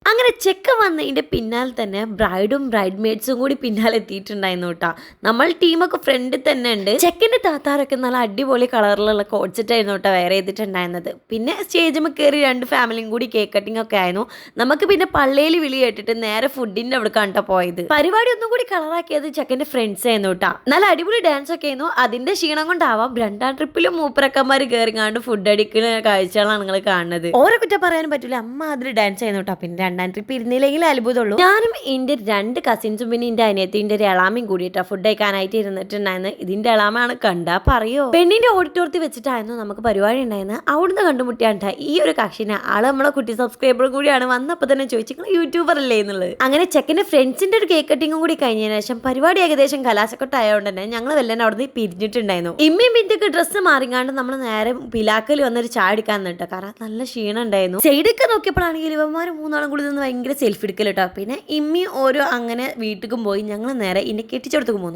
അങ്ങനെ ചെക്ക വന്നതിൻ്റെ പിന്നാലെ തന്നെ ബ്രൈഡും ബ്രൈഡ് മേഡ്സും കൂടി പിന്നാലെ എത്തിയിട്ടുണ്ടായിരുന്നു കേട്ടോ. നമ്മൾ ടീമൊക്കെ ഫ്രണ്ടിൽ തന്നെ ഉണ്ട്. ചെക്കിന്റെ താത്താരൊക്കെ നല്ല അടിപൊളി കളറിലുള്ള കോട്ട് സെറ്റ് ആയിരുന്നു കേട്ടോ വെയർ ചെയ്തിട്ടുണ്ടായിരുന്നത്. പിന്നെ സ്റ്റേജിൽ കയറി രണ്ട് ഫാമിലിയും കൂടി കേക്ക് കട്ടിംഗ് ഒക്കെ ആയിരുന്നു. നമുക്ക് പിന്നെ പള്ളിയിൽ വിളി കേട്ടിട്ട് നേരെ ഫുഡിന്റെ അവിടെ കണ്ട പോയത്. പരിപാടി ഒന്നും കൂടി കളറാക്കിയത് ചെക്കന്റെ ഫ്രണ്ട്സ് ആയിരുന്നു കേട്ടോ. നല്ല അടിപൊളി ഡാൻസ് ഒക്കെ ആയിരുന്നു. അതിന്റെ ക്ഷീണം കൊണ്ടാവാം രണ്ടാം ട്രിപ്പിലും മൂപ്പരക്കന്മാർ കയറിങ്ങാണ്ട് ഫുഡ് അടിക്കുന്ന കാഴ്ചകളാണ് നിങ്ങൾ കാണുന്നത്. ഓരോ കുറ്റം പറയാനും പറ്റില്ല, അമ്മ അതിൽ ഡാൻസ് ചെയ്യുന്നു കേട്ടോ. പിന്നെ രണ്ടാം ട്രിപ്പ് ഇരുന്നില്ലെങ്കിൽ അത്ഭുതമുള്ളൂ. ഞാനും എൻ്റെ രണ്ട് കസിൻസും പിന്നെ എൻ്റെ അനിയത്തിൻ്റെ ഒരു എളാമയും കൂടിയിട്ടാ ഫുഡ് കഴിക്കാനായിട്ട് ഇരുന്നിട്ടുണ്ടായിരുന്നു. ഇതിന്റെ എളാമാണ് കണ്ടാ പറയോ. പെണ്ണിന്റെ ഓഡിറ്റോറിയത്തിൽ വെച്ചിട്ടായിരുന്നു നമുക്ക് പരിപാടി ഉണ്ടായിരുന്നത്. അവിടുന്ന് കണ്ടുമുട്ടിയാണ്ടാ ഈ ഒരു കക്ഷിനെ ആള് നമ്മളെ കുട്ടി സബ്സ്ക്രൈബറും കൂടിയാണ്. വന്നപ്പോൾ തന്നെ ചോദിച്ചു യൂട്യൂബർ അല്ലേ എന്നുള്ളത്. അങ്ങനെ ചെക്കൻ്റെ ഫ്രണ്ട്സിന്റെ ഒരു കേക്ക് കട്ടിങ്ങും കൂടി കഴിഞ്ഞതിന് ശേഷം പരിപാടി ഏകദേശം കലാശക്കൊട്ടായതുകൊണ്ട് തന്നെ ഞങ്ങൾ വെല്ലനെ അവിടുന്ന് പിരിഞ്ഞിട്ടുണ്ടായിരുന്നു. ഇമ്മയും ബിന്ദുക്ക് ഡ്രസ്സ് മാറിങ്ങാണ്ട് നമ്മൾ നേരെ പിലാക്കൽ വന്നൊരു ചായ എടുക്കാൻ നിന്നിട്ട് കാരണം നല്ല ക്ഷീണം ഉണ്ടായിരുന്നു. സൈഡൊക്കെ നോക്കിയപ്പോഴാണെങ്കിൽ ഇവന്മാർ മൂന്നാളും കൂടി നിന്ന് ഭയങ്കര സെൽഫി എടുക്കൽ കേട്ടോ. പിന്നെ ഇമ്മി ഓരോ അങ്ങനെ വീട്ടിലും പോയി ഞങ്ങൾ നേരെ ഇന്നെ കെട്ടിച്ചെടുത്തേക്ക് പോന്നു.